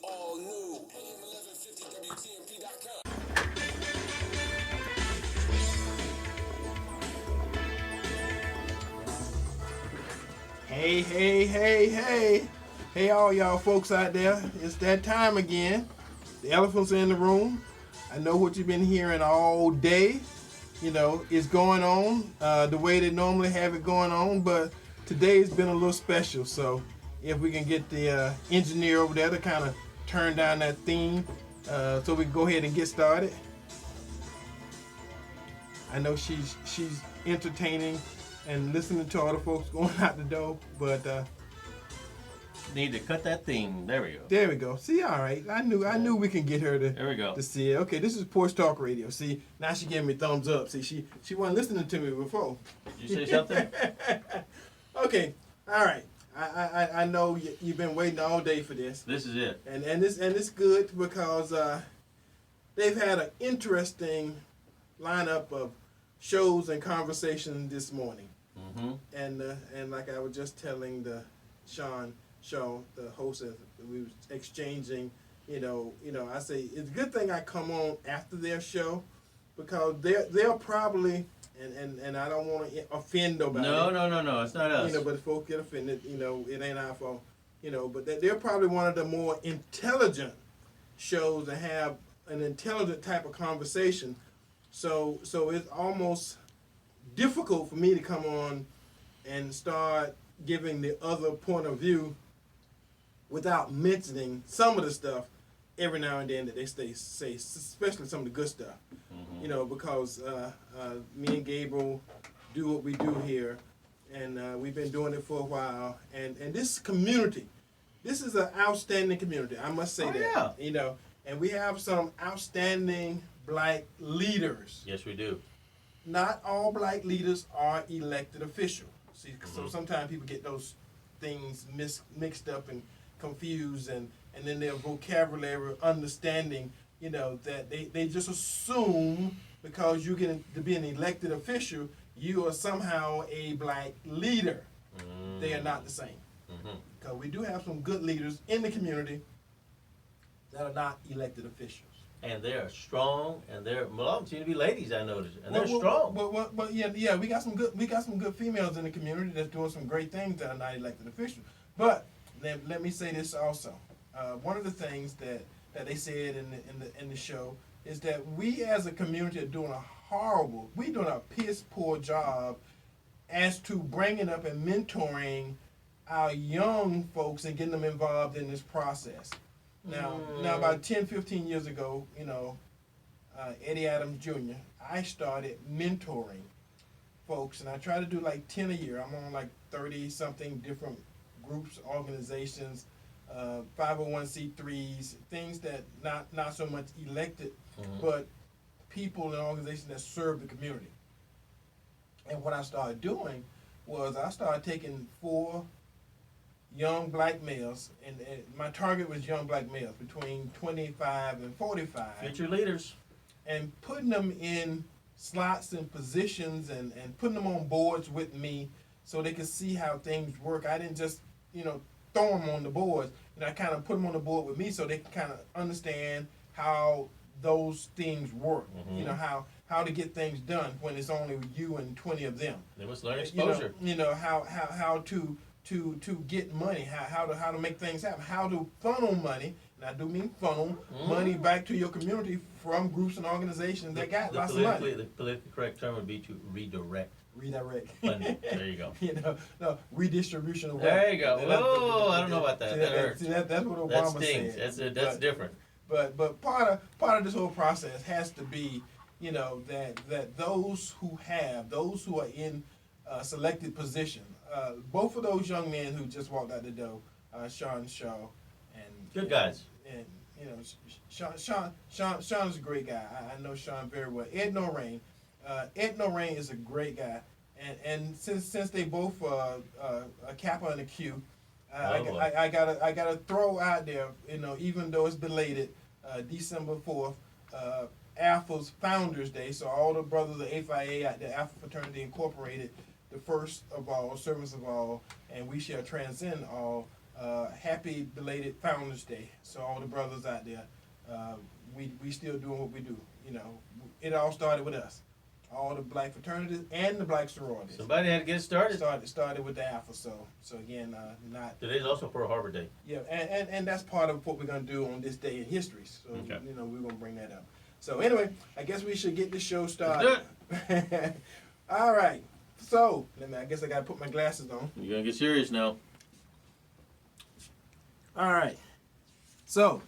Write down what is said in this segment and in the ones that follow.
all new. AM 1150 WTMP.com. Hey, hey, hey, hey. Hey, all y'all folks out there. It's that time again. The elephants are in the room. I know what you've been hearing all day. You know, it's going on the way they normally have it going on, but today's been a little special. So if we can get the engineer over there to kind of turn down that theme so we can go ahead and get started. I know she's entertaining and listening to all the folks going out the door, but need to cut that theme. There we go. there we go. See, all right. I knew we can get her to. There we go. To see it. Okay, this is Porch Talk Radio. See, now she giving me thumbs up. See, she wasn't listening to me before. Did you say something? Okay, all right. I know you've been waiting all day for this. This is it. And it's good because they've had an interesting lineup of shows and conversations this morning. Mm-hmm. And like I was just telling Sean, the host, as we was exchanging, you know, I say it's a good thing I come on after their show because they're probably and I don't want to offend nobody. No, it's not us. You know, but if folks get offended, you know, it ain't our fault. You know, but they're probably one of the more intelligent shows that have an intelligent type of conversation. So it's almost difficult for me to come on and start giving the other point of view without mentioning some of the stuff every now and then that they say, especially some of the good stuff. Mm-hmm. You know, because me and Gabriel do what we do here, and we've been doing it for a while. And this community, this is an outstanding community. I must say that. Yeah. You know, and we have some outstanding black leaders. Yes, we do. Not all black leaders are elected officials. See, so sometimes people get those things mixed up and confused, and then their vocabulary understanding, you know, that they just assume because you get to be an elected official, you are somehow a black leader. Mm. They are not the same. Because we do have some good leaders in the community that are not elected officials. And they're strong, and they're seem to be ladies, I noticed, and they're strong. But yeah, we got some good females in the community that's doing some great things that are not elected officials. But let me say this also. One of the things that they said in the show is that we as a community are doing a piss poor job as to bringing up and mentoring our young folks and getting them involved in this process. Now about 10, 15 years ago, you know, Eddie Adams Jr., I started mentoring folks, and I try to do like 10 a year. I'm on like 30-something different groups, organizations, 501c3s, things that not so much elected, but people and organizations that serve the community. And what I started doing was I started taking 4 young black males, and my target was young black males between 25 and 45. Future leaders. And putting them in slots and positions and putting them on boards with me so they could see how things work. I didn't just, you know, throw them on the boards. You know, I kind of put them on the board with me so they can kind of understand how those things work. You know, how to get things done when it's only you and 20 of them. They must learn exposure. You know how to get money, how to make things happen, how to funnel money, and I do mean funnel money back to your community from groups and organizations that got lots of money. The politically correct term would be to redirect. Funding. There you go. You know, no, redistribution of wealth. There you go. Oh, I don't know about that. That hurts. That's what Obama that stings. said. That's different. But part of this whole process has to be, you know, that those who are in selected position. Both of those young men who just walked out the door, Sean Shaw and good guys. And you know, Sean is a great guy. I know Sean very well. Ed Norrain is a great guy, and since they both a Kappa and a Q, I gotta throw out there, you know, even though it's belated, December 4th, Alpha's Founders Day. So all the brothers of AFIA out there, Alpha Fraternity Incorporated, the first of all, servants of all, and we shall transcend all. happy belated Founders Day. So all the brothers out there, we still doing what we do. You know, it all started with us. All the black fraternities and the black sororities. Somebody had to get started. Started with the Alpha. So again, not. Today's also Pearl Harbor Day. Yeah, and that's part of what we're gonna do on this day in history. So Okay. you know, we're gonna bring that up. So anyway, I guess we should get the show started. All right. So I guess I gotta put my glasses on. You're gonna get serious now. All right. So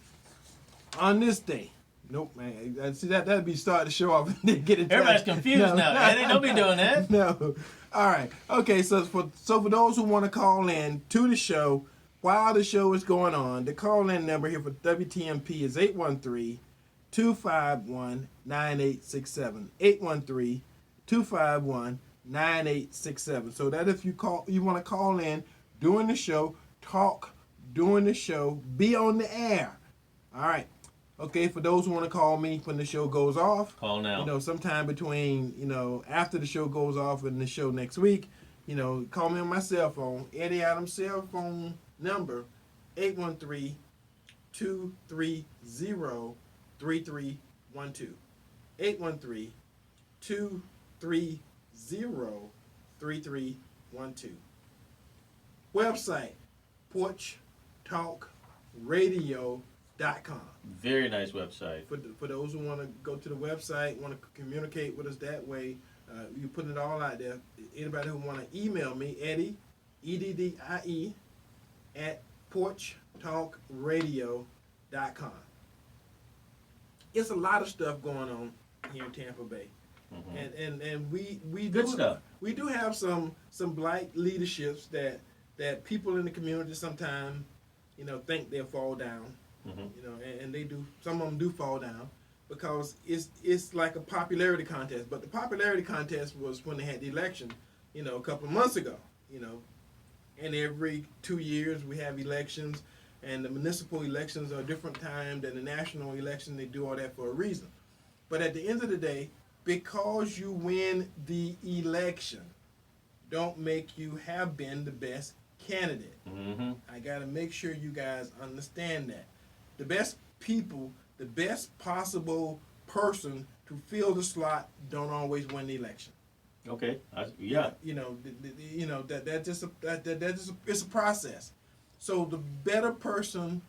on this day. Nope, man. See that'd be starting to show off and then get it. Everybody's confused now. Eddie, don't be doing that. No. All right. Okay. So for those who want to call in to the show while the show is going on, the call-in number here for WTMP is 813-251-9867. 813-251-9867. So that if you want to call in during the show, talk during the show, be on the air. All right. Okay, for those who want to call me when the show goes off, Call now. You know, sometime between, after the show goes off and the show next week, call me on my cell phone. Eddie Adams' cell phone number, 813-230-3312. 813-230-3312. Website, porchtalkradio.com. Very nice website. For those who want to go to the website, want to communicate with us that way, you put it all out there. Anybody who want to email me, Eddie, EDDIE, at porchtalkradio.com. It's a lot of stuff going on here in Tampa Bay. Mm-hmm. And we Good stuff. We do have some black leaderships that people in the community sometimes, think they'll fall down. Mm-hmm. And they do. Some of them do fall down because it's like a popularity contest. But the popularity contest was when they had the election, a couple of months ago. And every 2 years we have elections, and the municipal elections are a different time than the national election. They do all that for a reason. But at the end of the day, because you win the election, don't make you have been the best candidate. Mm-hmm. I got to make sure you guys understand that. The best people, the best possible person to fill the slot don't always win the election. Okay. It's a process. So the better person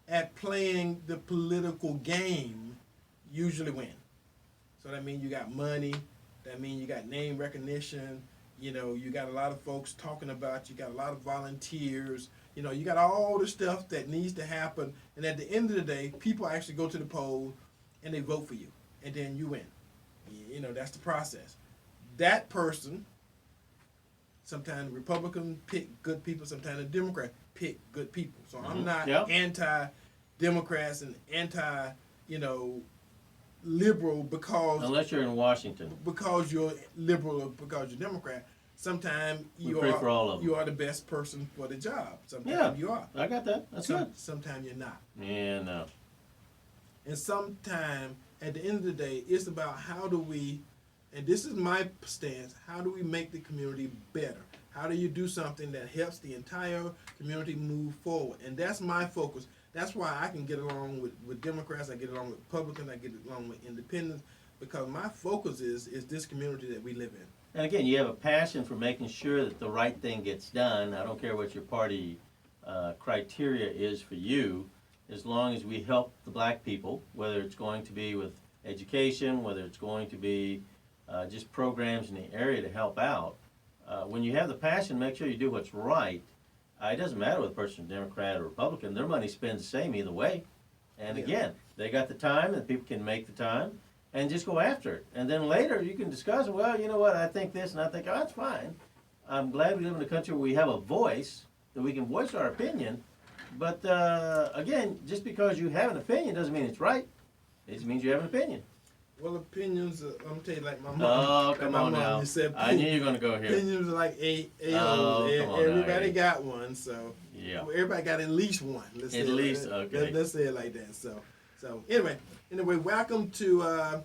at playing the political game usually win. So that means you got money. That means you got name recognition. You got a lot of folks talking about you. Got a lot of volunteers. You got all the stuff that needs to happen. And at the end of the day, people actually go to the poll and they vote for you. And then you win. That's the process. That person, sometimes the Republican pick good people, sometimes the Democrat pick good people. So I'm not anti-Democrats and anti-liberal because... Unless you're in Washington. Because you're liberal or because you're Democrat. Sometimes you are the best person for the job. Sometimes you are. I got that. That's good. Sometimes you're not. Yeah, no. And sometimes, at the end of the day, it's about how do we, and this is my stance, how do we make the community better? How do you do something that helps the entire community move forward? And that's my focus. That's why I can get along with Democrats, I get along with Republicans, I get along with Independents, because my focus is this community that we live in. And again, you have a passion for making sure that the right thing gets done. I don't care what your party criteria is for you, as long as we help the black people, whether it's going to be with education, whether it's going to be just programs in the area to help out. When you have the passion, make sure you do what's right. It doesn't matter whether the person is Democrat or Republican. Their money spent the same either way. And again, they got the time, and people can make the time. And just go after it. And then later you can discuss, well, you know what, I think this, and I think, oh, that's fine. I'm glad we live in a country where we have a voice, that we can voice our opinion. But, again, just because you have an opinion doesn't mean it's right. It just means you have an opinion. Well, opinions, I'm going to tell you like my mom. Oh, come on now. Said, I knew you were going to go here. Opinions are like AOs. Everybody got one, so. Yeah. Everybody got at least one. Let's say it like that. So anyway, welcome to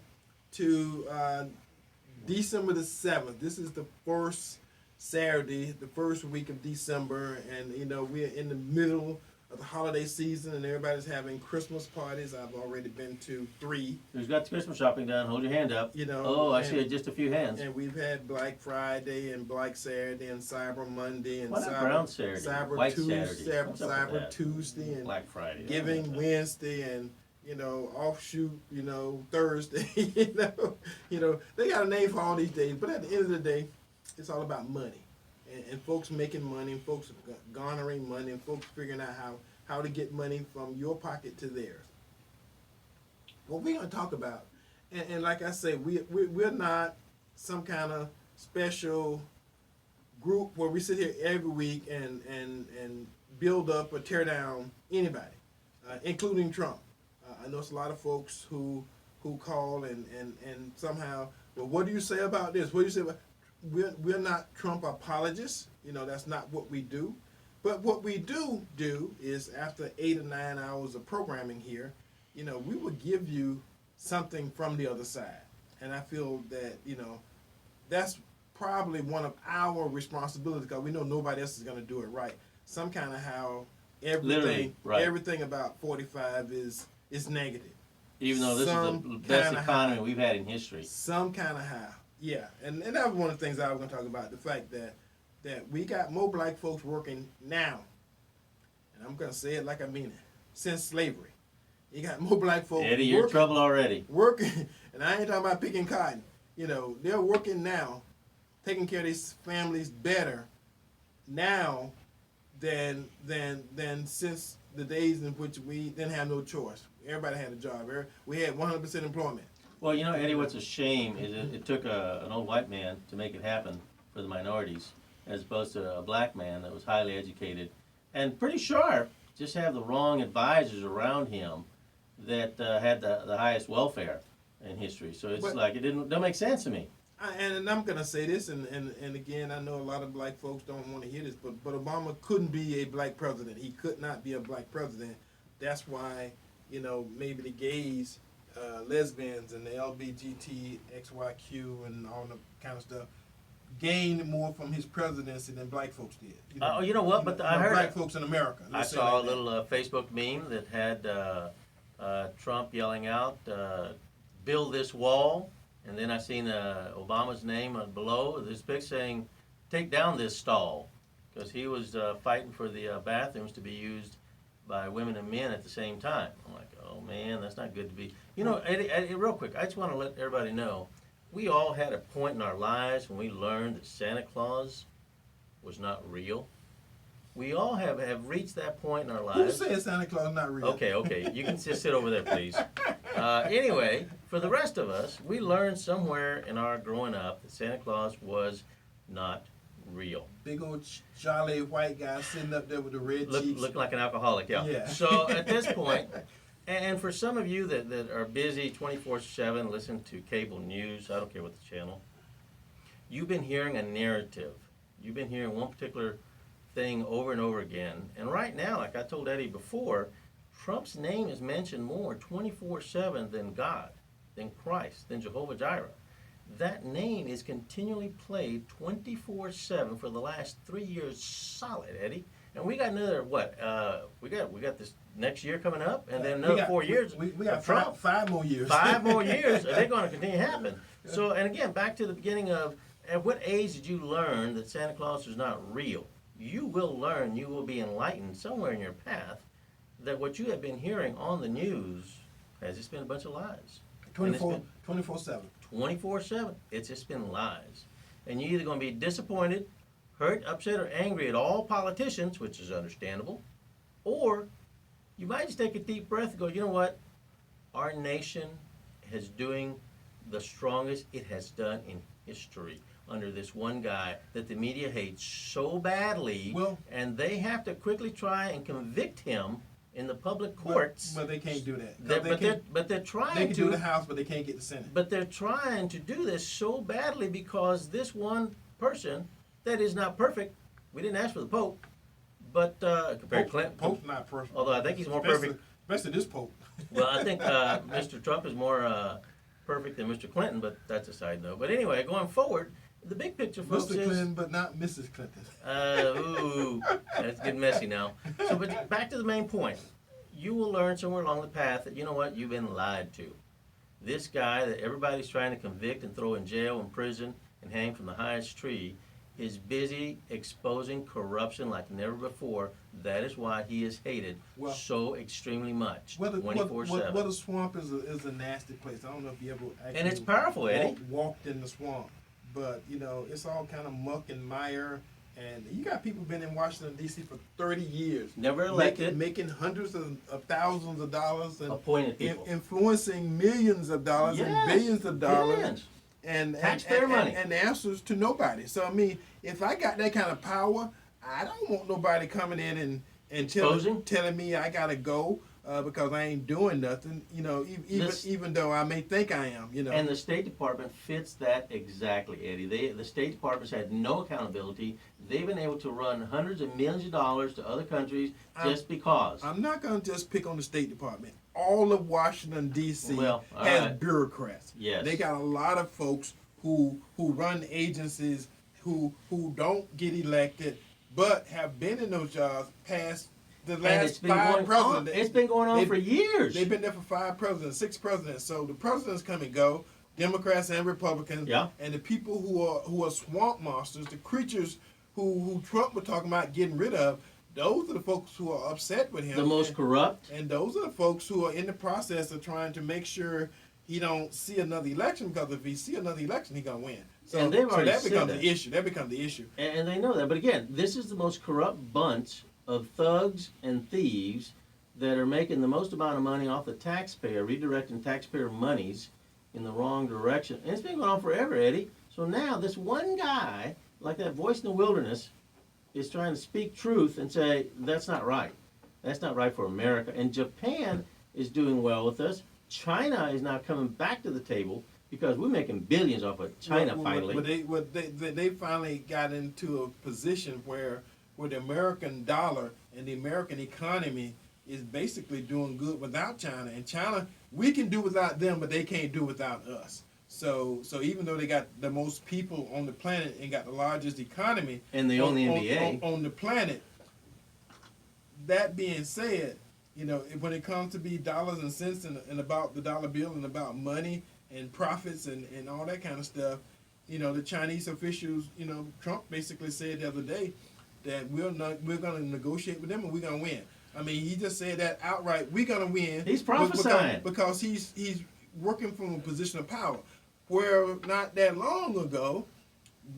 December the 7th. This is the first Saturday, the first week of December, and we're in the middle of the holiday season, and everybody's having Christmas parties. I've already been to 3. Who's got the Christmas shopping done? Hold your hand up. Oh, I see just a few hands. And we've had Black Friday and Black Saturday and Cyber Monday and What about Brown Saturday? Cyber White Saturday. Cyber Tuesday and Black Friday. Giving Wednesday and offshoot, Thursday. They got a name for all these days, but at the end of the day, it's all about money. And folks making money, and folks garnering money, and folks figuring out how to get money from your pocket to theirs. What we're going to talk about, and like I say, we're not some kind of special group where we sit here every week and build up or tear down anybody, including Trump. I know it's a lot of folks who call and somehow, well, what do you say about this? What do you say about... We're not Trump apologists. That's not what we do. But what we do is after 8 or 9 hours of programming here, we will give you something from the other side. And I feel that, that's probably one of our responsibilities, because we know nobody else is going to do it right. Some kind of how everything about 45 is negative. Even though this is the best economy we've had in history. Some kind of how. Yeah, and that was one of the things I was going to talk about, the fact that we got more black folks working now, and I'm going to say it like I mean it, since slavery. You got more black folks Eddie, you're in trouble already. Working, and I ain't talking about picking cotton. They're working now, taking care of these families better now than since the days in which we didn't have no choice. Everybody had a job. We had 100% employment. Well, Eddie, what's a shame is it took an old white man to make it happen for the minorities, as opposed to a black man that was highly educated and pretty sharp, just have the wrong advisors around him that had the highest welfare in history. So it's like it don't make sense to me. And I'm going to say this, and again, I know a lot of black folks don't want to hear this, but Obama couldn't be a black president. He could not be a black president. That's why, maybe the gays, lesbians and the LBGT, XYQ and all the kind of stuff gained more from his presidency than black folks did. You know what? But I heard black folks in America. I saw a little Facebook meme that had Trump yelling out, "Build this wall," and then I seen Obama's name below this picture saying, "Take down this stall," because he was fighting for the bathrooms to be used by women and men at the same time. I'm like, oh man, that's not good to be. Eddie, real quick, I just want to let everybody know, we all had a point in our lives when we learned that Santa Claus was not real. We all have reached that point in our lives. Who said Santa Claus not real? Okay, you can just sit over there, please. Anyway, for the rest of us, we learned somewhere in our growing up that Santa Claus was not real. Big old jolly white guy sitting up there with the red cheeks. Looking like an alcoholic, yeah. So at this point, and for some of you that are busy 24/7, listen to cable news, I don't care what the channel, you've been hearing a narrative. You've been hearing one particular thing over and over again. And right now, like I told Eddie before, Trump's name is mentioned more 24/7 than God, than Christ, than Jehovah Jireh. That name is continually played 24/7 for the last 3 years solid, Eddie. And we got another, we got this next year coming up, and then another 4 years. We got Trump. five more years. 5 more years, and they're going to continue to happen. So, and again, back to the beginning of, at what age did you learn that Santa Claus is not real? You will learn, you will be enlightened somewhere in your path that what you have been hearing on the news has just been a bunch of lies. 24/7. 24/7. It's just been lies. And you're either going to be disappointed, hurt, upset, or angry at all politicians, which is understandable, or you might just take a deep breath and go, you know what? Our nation is doing the strongest it has done in history under this one guy that the media hates so badly, and they have to quickly try and convict him in the public courts. But they can't do that. But they're trying to. They can do the House, but they can't get the Senate. But they're trying to do this so badly because this one person that is not perfect, we didn't ask for the Pope, but compared to Clinton. Pope's not perfect. Although I think he's more perfect. Especially this Pope. Well, I think Mr. Trump is more perfect than Mr. Clinton, but that's a side note. But anyway, going forward, the big picture, folks, Mr. Clinton, but not Mrs. Clinton. Ooh, that's getting messy now. So, but back to the main point. You will learn somewhere along the path that, you know what, you've been lied to. This guy that everybody's trying to convict and throw in jail and prison and hang from the highest tree is busy exposing corruption like never before. That is why he is hated so extremely much, 24/7. Well, the swamp is a nasty place. I don't know if you ever actually And it's powerful, Eddie. walked in the swamp. But, you know, it's all kind of muck and mire. And you got people been in Washington, D.C. for 30 years. Never elected. Making hundreds of thousands of dollars. And appointed people. Influencing millions of dollars and billions of dollars. Billions. And taxpayer money. And answers to nobody. So, I mean, if I got that kind of power, I don't want nobody coming in and telling me I got to go. Because I ain't doing nothing, you know, even though I may think I am, you know. And the State Department fits that exactly, Eddie. The State Department's had no accountability. They've been able to run hundreds of millions of dollars to other countries just because. I'm not going to just pick on the State Department. All of Washington, D.C. has bureaucrats. Yes. They got a lot of folks who run agencies who don't get elected but have been in those jobs past the last 5 presidents. It's been going on for years. They've been there for 5 presidents, 6 presidents. So the presidents come and go, Democrats and Republicans. Yeah. And the people who are swamp monsters, the creatures who Trump was talking about getting rid of, those are the folks who are upset with him. The most corrupt. And those are the folks who are in the process of trying to make sure he don't see another election, because if he see another election, he gonna win. So, and they've already that said becomes that. the issue. That becomes the issue. And they know that. But again, this is the most corrupt bunch of thugs and thieves that are making the most amount of money off the taxpayer, redirecting taxpayer monies in the wrong direction. And it's been going on forever, Eddie. So now this one guy, like that voice in the wilderness, is trying to speak truth and say, that's not right. That's not right for America. And Japan is doing well with us. China is now coming back to the table because we're making billions off of China finally. They finally got into a position where the American dollar and the American economy is basically doing good without China. And China, we can do without them, but they can't do without us. So even though they got the most people on the planet and got the largest economy and they own the NBA on the planet, that being said, you know, when it comes to be dollars and cents and about the dollar bill and about money and profits and all that kind of stuff, you know, the Chinese officials, you know, Trump basically said the other day that we're going to negotiate with them and we're going to win. I mean, he just said that outright. We're going to win. He's prophesying because he's working from a position of power. Where not that long ago,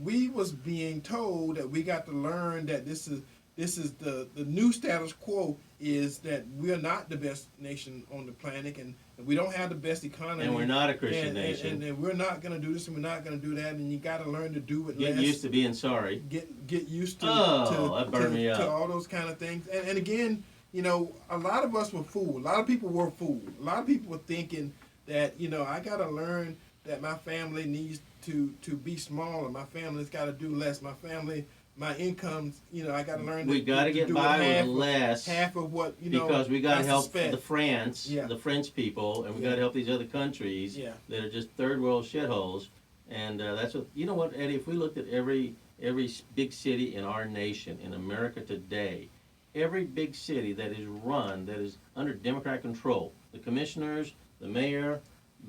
we was being told that we got to learn that this is the new status quo is that we're not the best nation on the planet and we don't have the best economy. And we're not a Christian nation. And we're not going to do this and we're not going to do that. And you got to learn to do it less. Get used to being sorry. Get used to that burned me up. To all those kind of things. And again, you know, a lot of us were fooled. A lot of people were fooled. A lot of people were thinking that, you know, I got to learn that my family needs to be smaller. My family's got to do less. My incomes, you know, I got to learn. We got to get by with less. Half of what, you know. Because we got to help the French people, and we got to help these other countries that are just third world shitholes. And that's what, you know what, Eddie, if we looked at every big city in our nation, in America today, every big city that is run, that is under Democrat control, the commissioners, the mayor,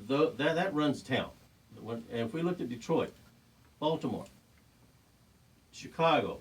that runs town. And if we looked at Detroit, Baltimore, Chicago.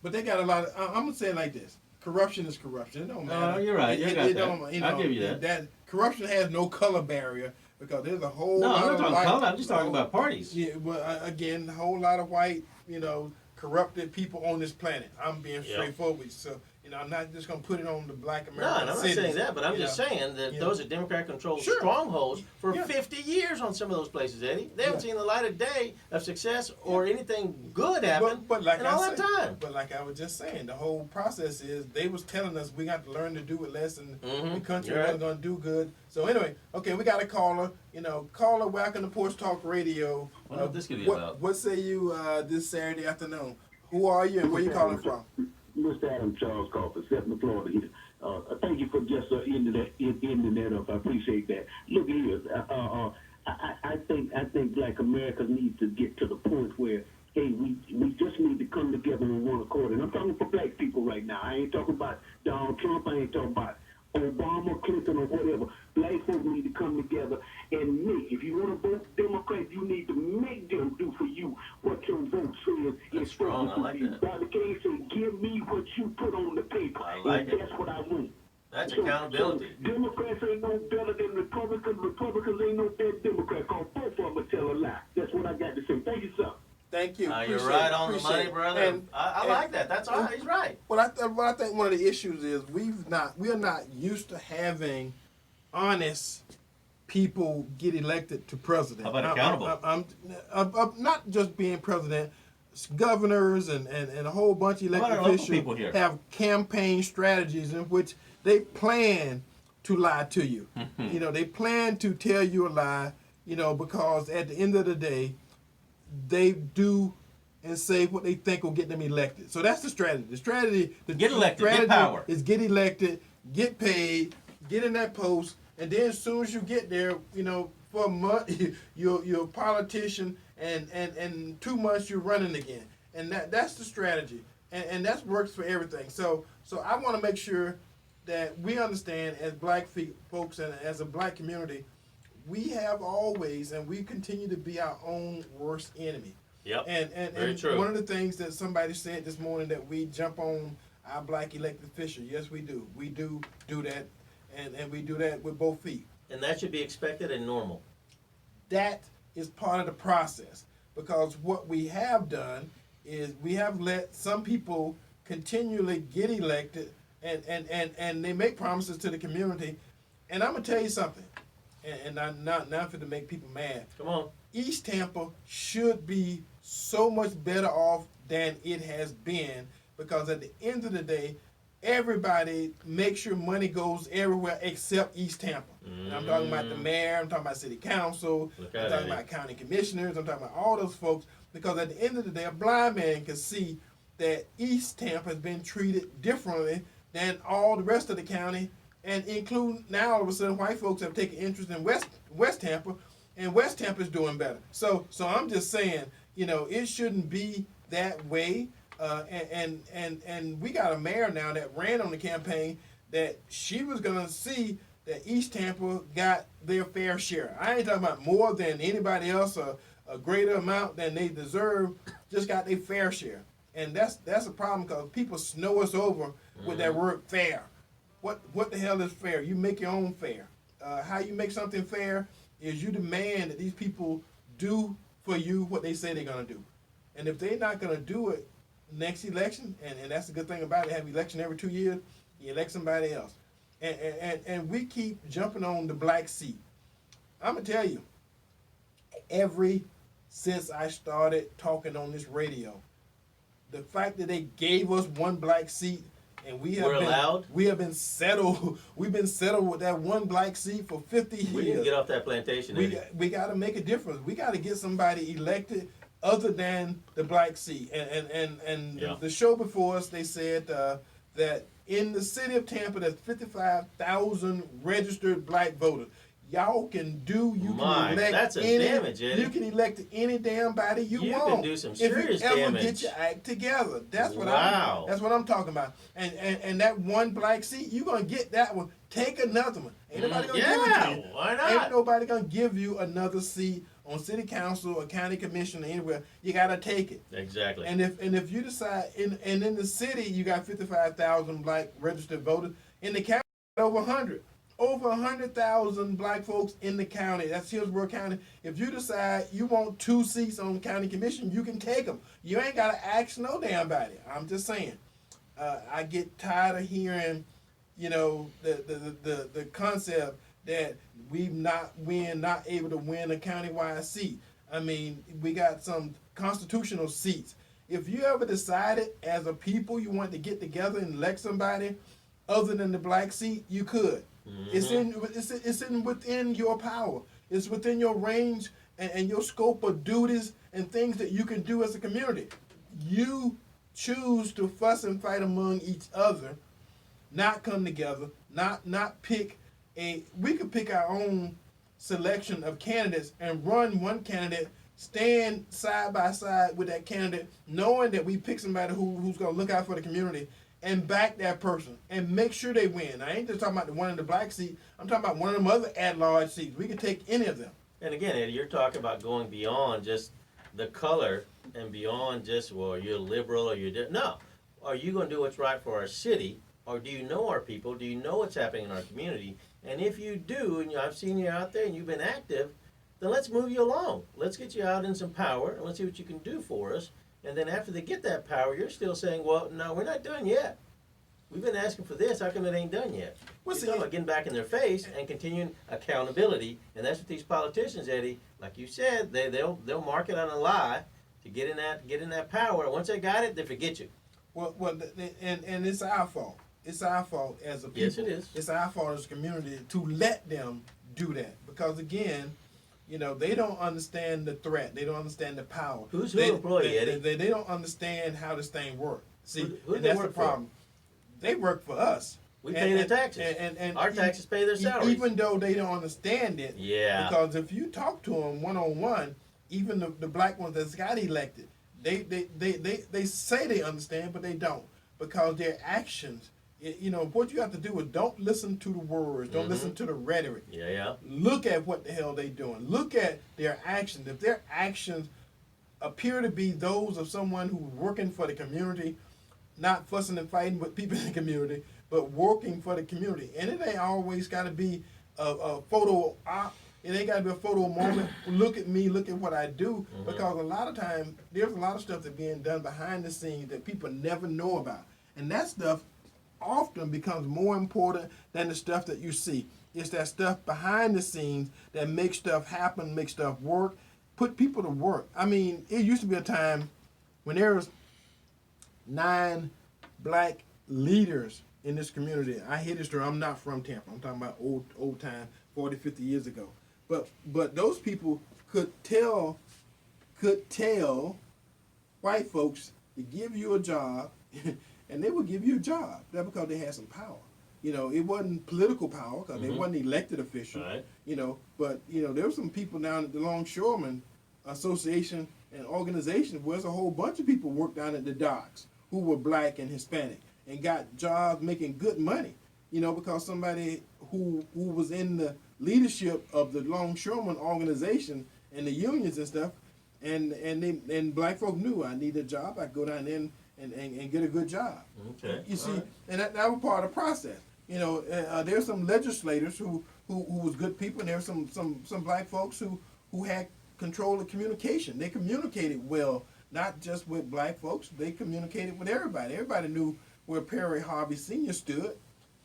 But they got a lot of, I'm going to say it like this. Corruption is corruption. It don't matter. Oh, you're right. I'll give you that. Corruption has no color barrier because there's a whole lot I'm of not talking color. I'm just talking about parties. Yeah, well, again, a whole lot of white, you know, corrupted people on this planet. I'm being straightforward. So, you know, I'm not just going to put it on the black American I'm not saying that, but I'm just saying that those are Democrat-controlled strongholds for 50 years on some of those places, Eddie. They haven't seen the light of day of success or anything good happen in all that time. But like I was just saying, the whole process is they was telling us we got to learn to do it less and the country wasn't going to do good. So anyway, okay, we got a caller. You know, caller, welcome to Porch Talk Radio. I wonder what this could be about. What say you this Saturday afternoon? Who are you and where you calling from? Mr. Adam Charles Coffin, Settlement, Florida here. Thank you for just ending that up. I appreciate that. Look here, I think Black America needs to get to the point where hey, we just need to come together in one accord. And I'm talking for black people right now. I ain't talking about Donald Trump. I ain't talking about Obama, Clinton, or whatever. Black folks need to come together and make. If you want to vote Democrat, you need to make them do for you what your vote says. That's strong. I like that. Dr. King said, give me what you put on the paper. I like and it. that's what I want. That's accountability. So Democrats ain't no better than Republicans. Republicans ain't no better than Democrats. Cause both of them will tell a lie. That's what I got to say. Thank you, sir. Thank you. You're right on the money, brother. And I like that. That's all right. He's right. what I think one of the issues is we are not used to having honest people get elected to president. How about accountable? I'm not just being president. Governors and a whole bunch of elected officials have campaign strategies in which they plan to lie to you. You know, they plan to tell you a lie, you know, because at the end of the day, they do and say what they think will get them elected. So that's the strategy. The strategy Get elected, get power. is get elected, get paid, get in that post, and then as soon as you get there, you know, for a month, you're a politician, and 2 months you're running again. And that's the strategy. And that works for everything. So I want to make sure that we understand as black folks and as a black community, we have always and we continue to be our own worst enemy. Yep. And true. one of the things that somebody said this morning, that we jump on our black elected official. Yes, we do. We do that, and we do that with both feet. And that should be expected and normal. That is part of the process, because what we have done is we have let some people continually get elected, and they make promises to the community. And I'm gonna tell you something, and I'm not for to make people mad. Come on. East Tampa should be so much better off than it has been, because at the end of the day, everybody makes sure money goes everywhere except East Tampa. And I'm talking about the mayor, I'm talking about city council, I'm talking about county commissioners, I'm talking about all those folks, because at the end of the day, a blind man can see that East Tampa has been treated differently than all the rest of the county, and including now all of a sudden white folks have taken interest in West Tampa, and West Tampa is doing better. So I'm just saying, you know, it shouldn't be that way. And we got a mayor now that ran on the campaign that she was gonna see that East Tampa got their fair share. I ain't talking about more than anybody else, a greater amount than they deserve, just got their fair share. And that's a problem, because people snow us over with that word fair. What the hell is fair? You make your own fair. How you make something fair is you demand that these people do for you what they say they're gonna do. And if they're not gonna do it next election, and that's the good thing about it, have election every 2 years, you elect somebody else. And we keep jumping on the black seat. I'm gonna tell you, since I started talking on this radio, the fact that they gave us one black seat, and we have been settled. We've been settled with that one black seat for 50 years. We need to get off that plantation. We got to make a difference. We got to get somebody elected other than the black seat. And the show before us, they said that in the city of Tampa, there's 55,000 registered black voters. Y'all can that's a damage, Eddie. You can elect any damn body you want. You can do some serious if you ever damage. get your act together. That's what I'm talking about. And that one black seat, you're gonna get that one. Take another one. Ain't nobody gonna give it to you. Why not? Ain't nobody gonna give you another seat on city council or county commission or anywhere. You gotta take it. Exactly. And if you decide in the city you got 55,000 black registered voters, in the county over 100. Over 100,000 black folks in the county. That's Hillsborough County. If you decide you want 2 seats on the county commission, you can take them. You ain't got to ask no damn body. I'm just saying. I get tired of hearing, you know, the concept that we're not able to win a countywide seat. I mean, we got some constitutional seats. If you ever decided as a people you want to get together and elect somebody other than the black seat, you could. Mm-hmm. It's within your power. It's within your range and your scope of duties and things that you can do as a community. You choose to fuss and fight among each other, not come together, not pick we could pick our own selection of candidates and run one candidate stand side by side with that candidate, knowing that we pick somebody who's going to look out for the community and back that person and make sure they win. I ain't just talking about the one in the black seat. I'm talking about one of them other at-large seats. We can take any of them. And again, Eddie, you're talking about going beyond just the color and beyond just, well, you're liberal or you're... No. Are you going to do what's right for our city? Or do you know our people? Do you know what's happening in our community? And if you do, and I've seen you out there and you've been active, then let's move you along. Let's get you out in some power, and let's see what you can do for us. And then after they get that power, you're still saying, well, no, we're not done yet. We've been asking for this. How come it ain't done yet? We're talking about getting back in their face and continuing accountability. And that's what these politicians, Eddie, like you said, they'll mark it on a lie to get in that power. And once they got it, they forget you. Well, and it's our fault. It's our fault as a people. Yes, it is. It's our fault as a community to let them do that. Because again, they don't understand the threat. They don't understand the power. Who's employee, Eddie? They don't understand how this thing works. See, who and that's the problem. They work for us. We pay their taxes. And our taxes pay their salaries. Even though they don't understand it. Yeah. Because if you talk to them one-on-one, even the black ones that got elected, they say they understand, but they don't. Because their actions, what you have to do is don't listen to the words. Don't listen to the rhetoric. Yeah. Look at what the hell they doing. Look at their actions. If their actions appear to be those of someone who's working for the community, not fussing and fighting with people in the community, but working for the community. And it ain't always got to be a photo op. It ain't got to be a photo moment. Look at me, look at what I do. Because a lot of times, there's a lot of stuff that's being done behind the scenes that people never know about. And that stuff often becomes more important than the stuff that you see. It's that stuff behind the scenes that makes stuff happen, makes stuff work, put people to work. I mean, it used to be a time when there was 9 black leaders in this community. I hear this story. I'm not from Tampa. I'm talking about old time, 40, 50 years ago. But those people could tell white folks to give you a job, and they would give you a job. That's because they had some power. It wasn't political power because they wasn't elected officials. Right. But there were some people down at the Longshoremen Association and organization where there's a whole bunch of people worked down at the docks who were black and Hispanic and got jobs making good money. Because somebody who was in the leadership of the Longshoremen organization and the unions and stuff, and black folk knew I need a job. I go down there and get a good job. Okay. You see, and that was part of the process. There's some legislators who was good people, and there's some black folks who had control of communication. They communicated well, not just with black folks. They communicated with everybody. Everybody knew where Perry Harvey Sr. stood.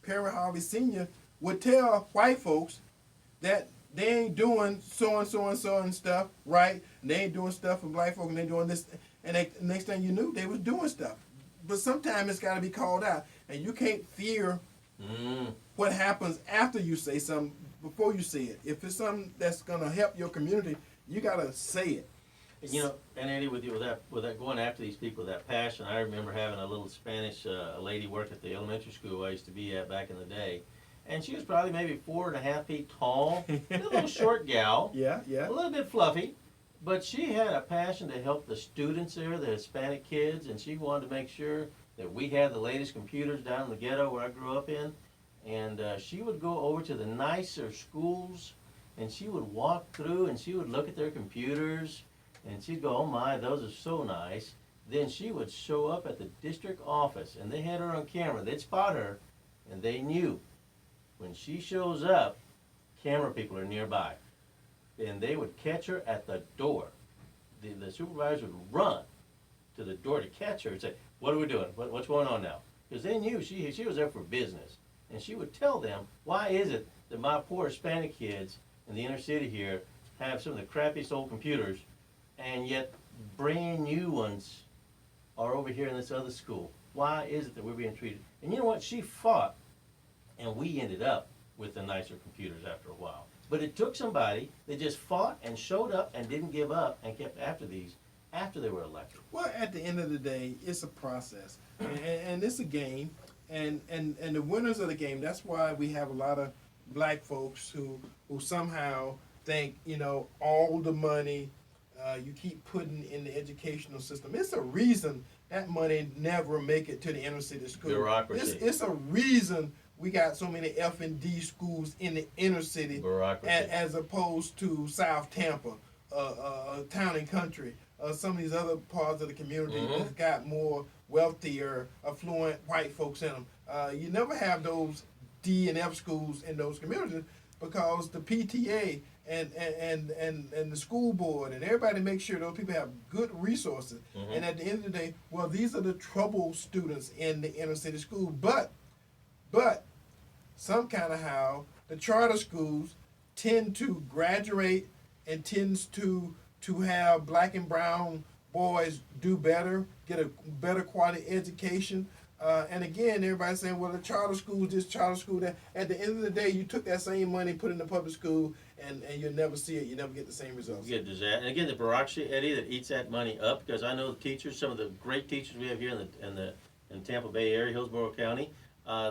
Perry Harvey Sr. would tell white folks that they ain't doing so and stuff right, and they ain't doing stuff for black folk, and they doing this, and next thing you knew, they was doing stuff. But sometimes it's got to be called out, and you can't fear what happens after you say something before you say it. If it's something that's gonna help your community, you gotta say it. And Eddie, with that going after these people with that passion, I remember having a little Spanish lady work at the elementary school I used to be at back in the day, and she was probably maybe 4.5 feet tall, a little short gal, yeah, a little bit fluffy, but she had a passion to help the students there, the Hispanic kids, and she wanted to make sure that we had the latest computers down in the ghetto where I grew up in, and she would go over to the nicer schools, and she would walk through, and she would look at their computers. And she'd go, oh my, those are so nice. Then she would show up at the district office, and they had her on camera. They'd spot her, and they knew when she shows up, camera people are nearby. And they would catch her at the door. The supervisor would run to the door to catch her and say, what are we doing? What's going on now? Because they knew she was there for business. And she would tell them, why is it that my poor Hispanic kids in the inner city here have some of the crappiest old computers, and yet brand new ones are over here in this other school? Why is it that we're being treated? And you know what? She fought, and we ended up with the nicer computers after a while. But it took somebody that just fought and showed up and didn't give up and kept after these after they were elected. Well, at the end of the day, it's a process, and it's a game, and the winners of the game. That's why we have a lot of black folks who somehow think all the money you keep putting in the educational system. It's a reason that money never make it to the inner city school. Bureaucracy. It's a reason we got so many F&D schools in the inner city Bureaucracy. as opposed to South Tampa, Town and Country, some of these other parts of the community that's got more wealthier, affluent white folks in them. You never have those D and F schools in those communities because the PTA and the school board and everybody makes sure those people have good resources. And at the end of the day, well, these are the troubled students in the inner city school. But some kind of how the charter schools tend to graduate and tends to have black and brown boys do better, get a better quality education. And again, everybody's saying, well, the charter school, this charter school, that. At the end of the day, you took that same money, put it in the public school, and you'll never see it. You never get the same results. You get disaster. And again, the bureaucracy, Eddie, that eats that money up, because I know the teachers, some of the great teachers we have here in Tampa Bay area, Hillsborough County,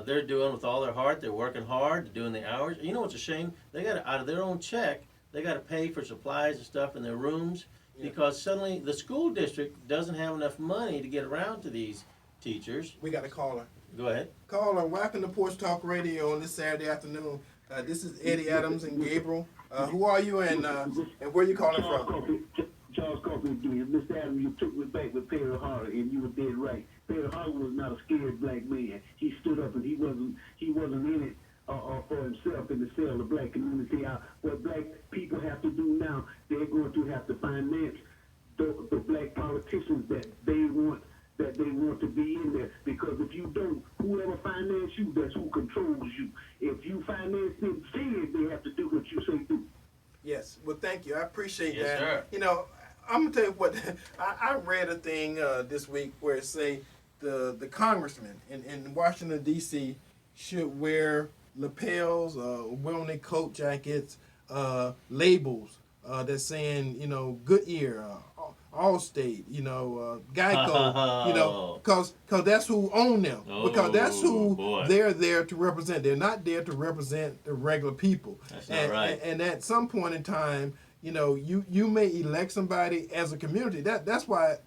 they're doing with all their heart. They're working hard. They're doing the hours. You know what's a shame? They got to, out of their own check, they got to pay for supplies and stuff in their rooms because suddenly the school district doesn't have enough money to get around to these teachers. We got a caller. Go ahead. Caller, welcome to Porch Talk Radio on this Saturday afternoon. This is Eddie Adams and Gabriel. Who are you and where are you calling from? Charles Coffey again. Mr. Adams, you took me back with Perry Harder, and you were dead right. Perry Harder was not a scared black man. He stood up, and he wasn't in it for himself in the cell, the black community. What black people have to do now, they're going to have to finance the black politicians that they want to be in there. Because if you don't, whoever finance you, that's who controls you. If you finance them, they have to do what you say do. Yes. Well, thank you. I appreciate Yes, that. sir. You know, I'm gonna tell you what. I read a thing this week where it say the congressmen in Washington D.C. should wear lapels, wear on their coat jackets, labels that's saying, you know, Goodyear, Allstate, you know, Geico, you know, because that's who own them. Because that's who they're there to represent. They're not there to represent the regular people. That's not right. And at some point in time, you know, you may elect somebody as a community. That's why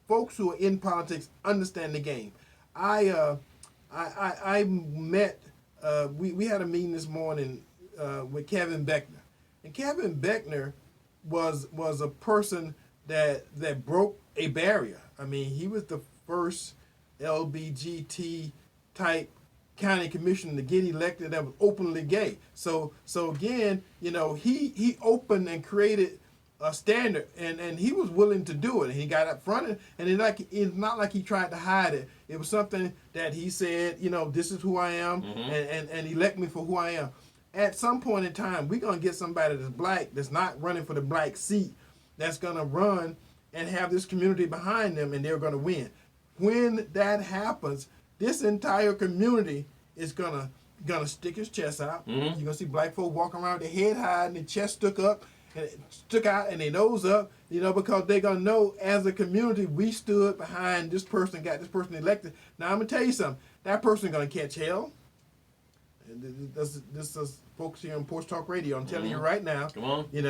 folks who are in politics understand the game. I met. We had a meeting this morning with Kevin Beckner, and Kevin Beckner was a person that broke a barrier. I mean, he was the first LBGT type county commissioner to get elected that was openly gay. So again, you know, he opened and created a standard, and he was willing to do it. And he got up front, and it's not like he tried to hide it. It was something that he said, you know, this is who I am, and elect me for who I am. At some point in time, we're gonna get somebody that's black, that's not running for the black seat, that's gonna run and have this community behind them, and they're gonna win. When that happens, this entire community is gonna stick his chest out. You're gonna see black folk walking around with their head high and their chest stuck up and stuck out and their nose up, you know, because they're gonna know as a community we stood behind this person, got this person elected. Now I'm gonna tell you something. That person gonna catch hell. This is folks here on Porch Talk Radio. I'm telling you right now. Come on. You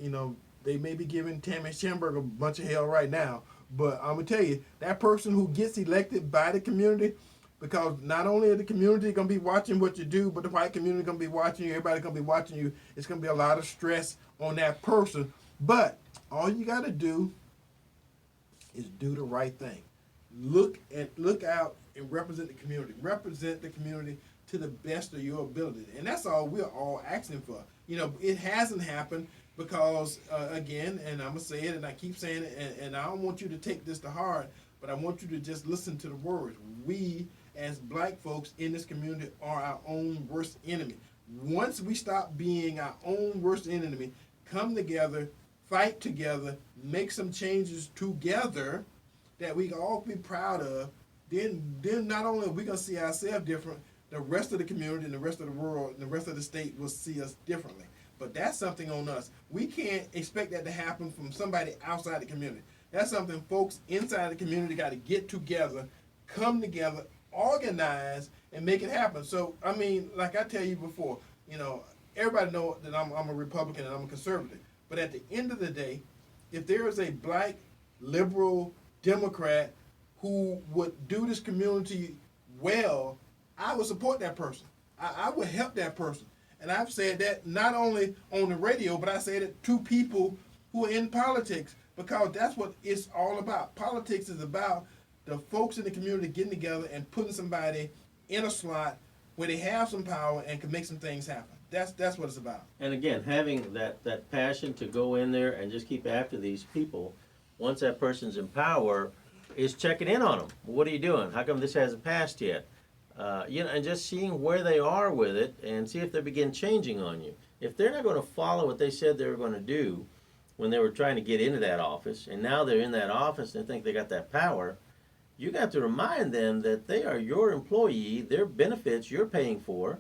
know, they may be giving Tammy Schamberg a bunch of hell right now, but I'm gonna tell you that person who gets elected by the community, because not only are the community gonna be watching what you do, but the white community gonna be watching you. Everybody gonna be watching you. It's gonna be a lot of stress on that person. But all you gotta do is do the right thing. Look out and represent the community. Represent the community to the best of your ability, and that's all we're all asking for. You know, it hasn't happened because again, and I'm gonna say it, and I keep saying it, and I don't want you to take this to heart, but I want you to just listen to the words. We, as black folks in this community, are our own worst enemy. Once we stop being our own worst enemy, come together, fight together, make some changes together that we can all be proud of, then not only are we gonna see ourselves different, the rest of the community and the rest of the world and the rest of the state will see us differently. But that's something on us. We can't expect that to happen from somebody outside the community. That's something folks inside the community got to get together, come together, organize, and make it happen. So, I mean, like I tell you before, you know, everybody know that I'm a Republican and I'm a conservative. But at the end of the day, if there is a black liberal Democrat who would do this community well, I would support that person. I would help that person. And I've said that not only on the radio, but I said it to people who are in politics, because that's what it's all about. Politics is about the folks in the community getting together and putting somebody in a slot where they have some power and can make some things happen. That's what it's about. And again, having that passion to go in there and just keep after these people, once that person's in power, is checking in on them. What are you doing? How come this hasn't passed yet? And just seeing where they are with it and see if they begin changing on you. If they're not going to follow what they said they were going to do when they were trying to get into that office, and now they're in that office and they think they got that power, you got to remind them that they are your employee, their benefits you're paying for,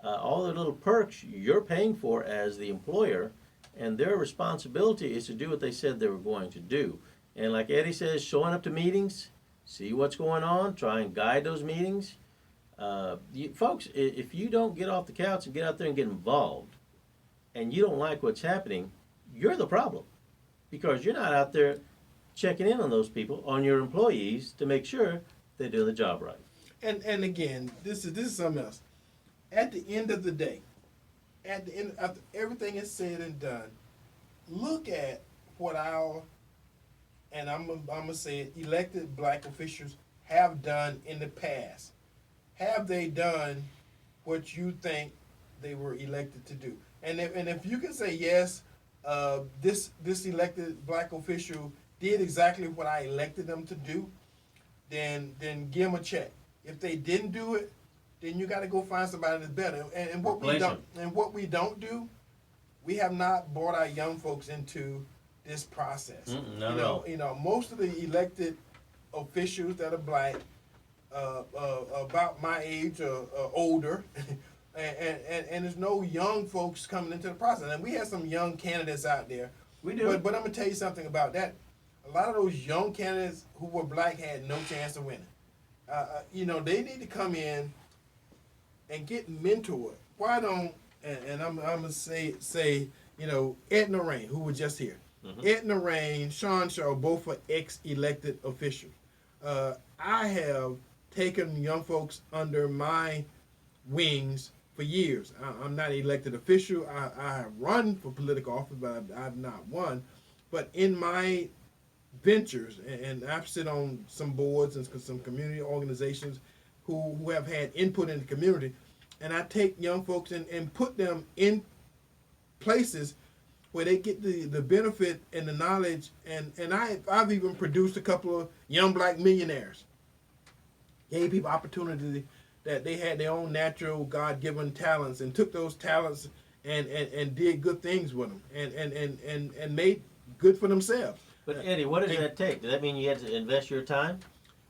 all their little perks you're paying for as the employer, and their responsibility is to do what they said they were going to do. And like Eddie says, showing up to meetings, see what's going on, try and guide those meetings. Folks, if you don't get off the couch and get out there and get involved, and you don't like what's happening, you're the problem, because you're not out there checking in on those people, on your employees, to make sure they do the job right. And again, this is something else. At the end of the day, after everything is said and done, look at what and I'm gonna say it, elected black officials have done in the past. Have they done what you think they were elected to do? And if you can say yes, this elected black official did exactly what I elected them to do, then give them a check. If they didn't do it, then you got to go find somebody that's better. And what we don't do, we have not brought our young folks into this process. Most of the elected officials that are black, about my age or older, and there's no young folks coming into the process. And we have some young candidates out there. We do. But I'm gonna tell you something about that. A lot of those young candidates who were black had no chance of winning. They need to come in and get mentored. Why don't, and I'm gonna say Edna Rain, who was just here. Mm-hmm. Edna Rain, Sean Shaw, both are ex-elected officials. I have taken young folks under my wings for years. I'm not an elected official. I have run for political office, but I've not won. But in my ventures, and I've sit on some boards and some community organizations who have had input in the community, and I take young folks and put them in places where they get the benefit and the knowledge, and I've even produced a couple of young black millionaires. Gave people opportunity that they had their own natural God-given talents, and took those talents and did good things with them, and made good for themselves. But Eddie, what does that take? Does that mean you had to invest your time?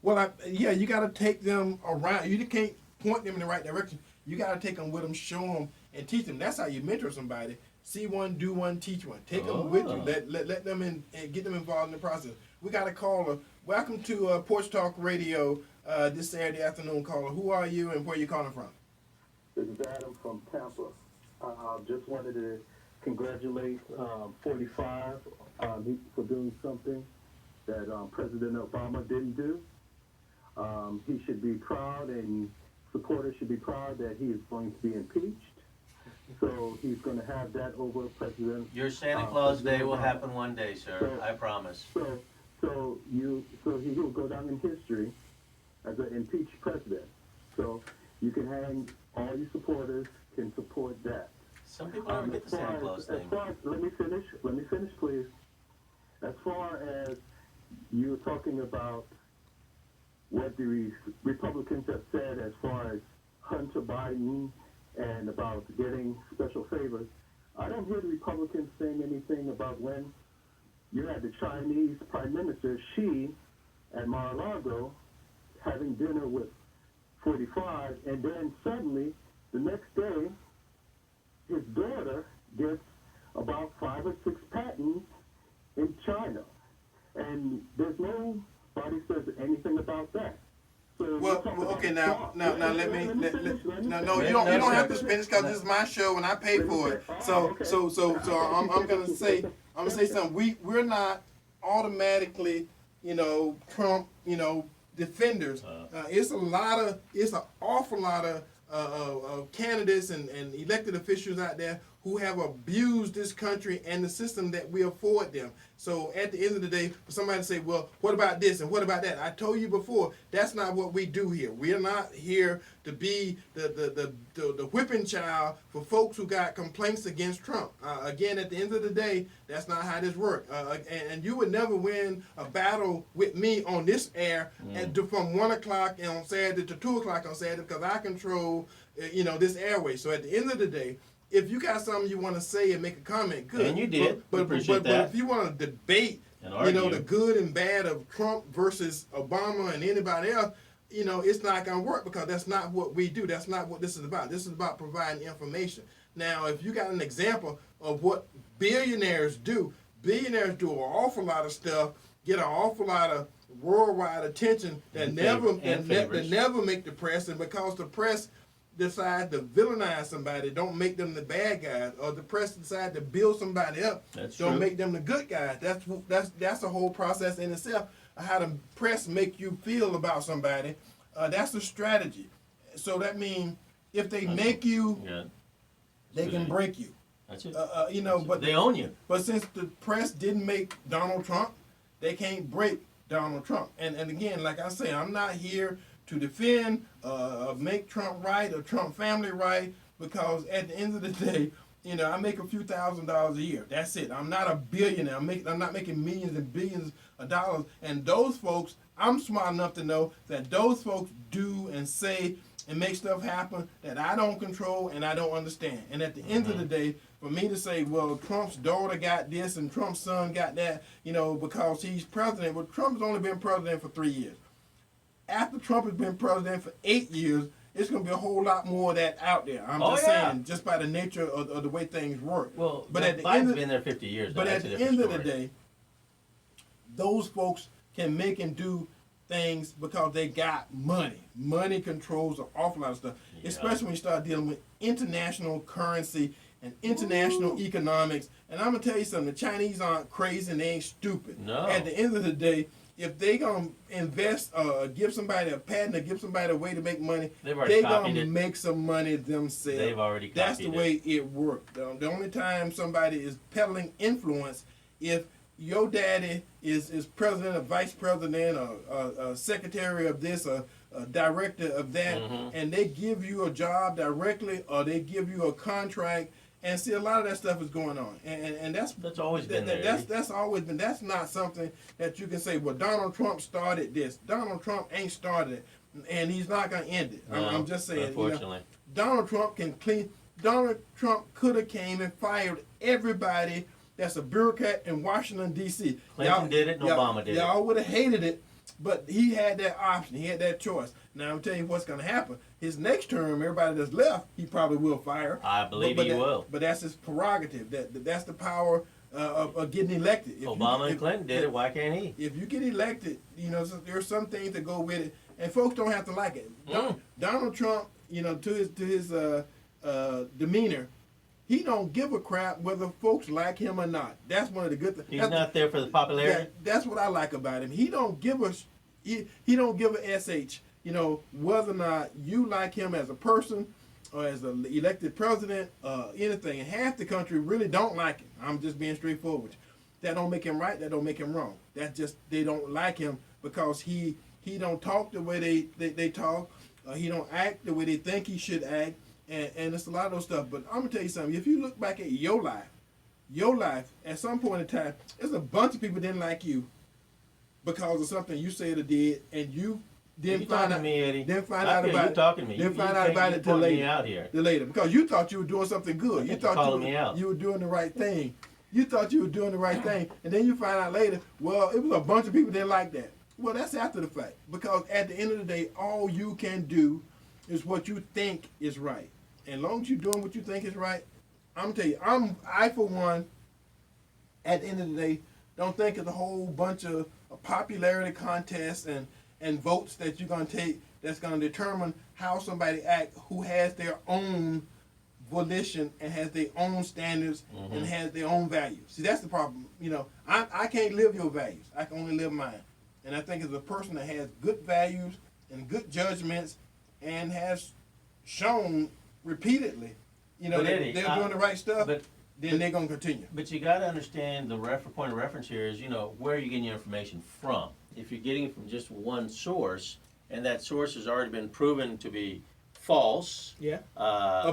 Well, you got to take them around. You can't point them in the right direction. You got to take them with them, show them, and teach them. That's how you mentor somebody. See one, do one, teach one. Take them with you. Let them in and get them involved in the process. We got a caller. Welcome to Porch Talk Radio this Saturday afternoon, caller. Who are you and where are you calling from? This is Adam from Tampa. Just wanted to congratulate 45 for doing something that President Obama didn't do. He should be proud, and supporters should be proud that he is going to be impeached. So he's going to have that over President. Your Santa Claus Day will happen one day, sir. I promise. So he will go down in history as an impeached president. So you can hang, all your supporters can support that. Some people never get the Santa Claus thing. Let me finish, please. As far as you're talking about what the Republicans have said as far as Hunter Biden and about getting special favors, I don't hear the Republicans saying anything about when you had the Chinese Prime Minister, Xi, at Mar-a-Lago having dinner with 45, and then suddenly, the next day, his daughter gets about 5 or 6 patents in China. And there's nobody says anything about that. So Well, okay, now, let me, no, you don't have to finish because this is my show and I pay for it. So I'm gonna say something. We're not automatically, Trump, defenders. It's an awful lot of candidates and elected officials out there who have abused this country and the system that we afford them. So at the end of the day, for somebody to say, well, what about this and what about that? I told you before, that's not what we do here. We're not here to be the whipping child for folks who got complaints against Trump. Again, at the end of the day, that's not how this works. And you would never win a battle with me on this air from 1 o'clock on Saturday to 2 o'clock on Saturday because I control, this airway. So at the end of the day, if you got something you want to say and make a comment, good. And you did. But if you want to debate, argue, the good and bad of Trump versus Obama and anybody else, it's not going to work because that's not what we do. That's not what this is about. This is about providing information. Now, if you got an example of what billionaires do an awful lot of stuff, get an awful lot of worldwide attention that never make the press, and because the press decide to villainize somebody, don't make them the bad guys, or the press decide to build somebody up, don't make them the good guys. That's a whole process in itself of how the press make you feel about somebody. That's a strategy. So that means if they make you, they can break you. That's it. But they own you. But since the press didn't make Donald Trump, they can't break Donald Trump. And again, like I say, I'm not here to defend, make Trump right or Trump family right, because at the end of the day, I make a few $1,000s a year. That's it. I'm not a billionaire. I'm not making millions and billions of dollars. And those folks, I'm smart enough to know that those folks do and say and make stuff happen that I don't control and I don't understand. And at the end of the day, for me to say, well, Trump's daughter got this and Trump's son got that, because he's president. Well, Trump's only been president for 3 years. After Trump has been president for 8 years, it's going to be a whole lot more of that out there. I'm saying, just by the nature of the way things work. Well, but at the Biden's been there 50 years. But at the end of the day, those folks can make and do things because they got money. Money controls an awful lot of stuff, especially when you start dealing with international currency and international economics. And I'm going to tell you something, the Chinese aren't crazy and they ain't stupid. No. At the end of the day, if they gonna invest, give somebody a patent or give somebody a way to make money, they gonna make some money themselves. They've already copied That's the way it works. The only time somebody is peddling influence, if your daddy is president or vice president or secretary of this or director of that, and they give you a job directly or they give you a contract. And see, a lot of that stuff is going on, and that's always been there. That's always been. That's not something that you can say. Well, Donald Trump started this. Donald Trump ain't started it, and he's not gonna end it. No, I'm just saying. Unfortunately, Donald Trump can clean. Donald Trump could have came and fired everybody that's a bureaucrat in Washington D.C. Clinton did it, and Obama did it. Y'all would have hated it, but he had that option. He had that choice. Now I'm telling you what's going to happen. His next term, everybody that's left, he probably will fire. I believe he will. But that's his prerogative. That's the power of getting elected. If Obama and Clinton did it. Why can't he? If you get elected, there's some things that go with it, and folks don't have to like it. Donald Trump, to his demeanor, he don't give a crap whether folks like him or not. That's one of the good things. He's not there for the popularity. That's what I like about him. He don't give a he don't give a sh. Whether or not you like him as a person or as an elected president, anything. And half the country really don't like him. I'm just being straightforward with you. That don't make him right. That don't make him wrong. That's just, they don't like him because he don't talk the way they talk. He don't act the way they think he should act. And it's a lot of those stuff. But I'm going to tell you something. If you look back at your life, at some point in time, there's a bunch of people didn't like you because of something you said or did, and you didn't find out. Didn't find out about it. Talking to me. Didn't find out about it till later. Me out here. Because you thought you were doing something good. You thought you were doing the right thing. You thought you were doing the right thing, and then you find out later, well, it was a bunch of people that didn't like that. Well, that's after the fact. Because at the end of the day, all you can do is what you think is right. And as long as you're doing what you think is right, I'm telling you, I for one, at the end of the day, don't think it's a whole bunch of popularity contests and votes that you're going to take that's going to determine how somebody act who has their own volition and has their own standards and has their own values. See, that's the problem. You know, I can't live your values. I can only live mine. And I think as a person that has good values and good judgments and has shown repeatedly, you know, But that Eddie, they're doing the right stuff, but then they're going to continue. But you got to understand the point of reference here is, you know, where are you getting your information from? If you're getting it from just one source, and that source has already been proven to be false, A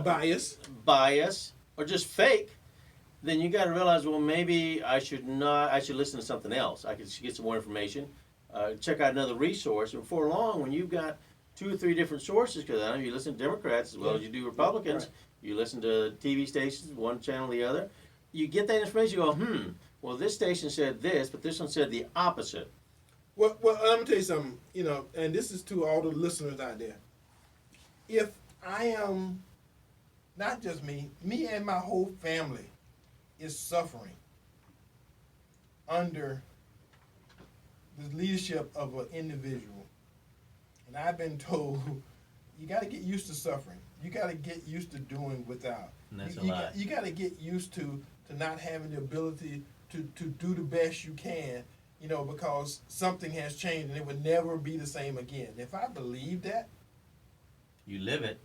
bias. or just fake, then you got to realize, well, maybe I should listen to something else. I could get some more information, check out another resource. And before long, when you've got 2 or 3 different sources, because I know you listen to Democrats as well as you do Republicans, Right. you listen to TV stations, one channel or the other, you get that information, you go, well, this station said this, but this one said the opposite. Well, I'm gonna tell you something. You know, and this is to all the listeners out there. If I am, not just me and my whole family is suffering under the leadership of an individual, and I've been told you got to get used to suffering. You got to get used to doing without. And that's a You lie. you got to get used to not having the ability to do the best you can, you know, because something has changed and it would never be the same again. If I believe that, You live it.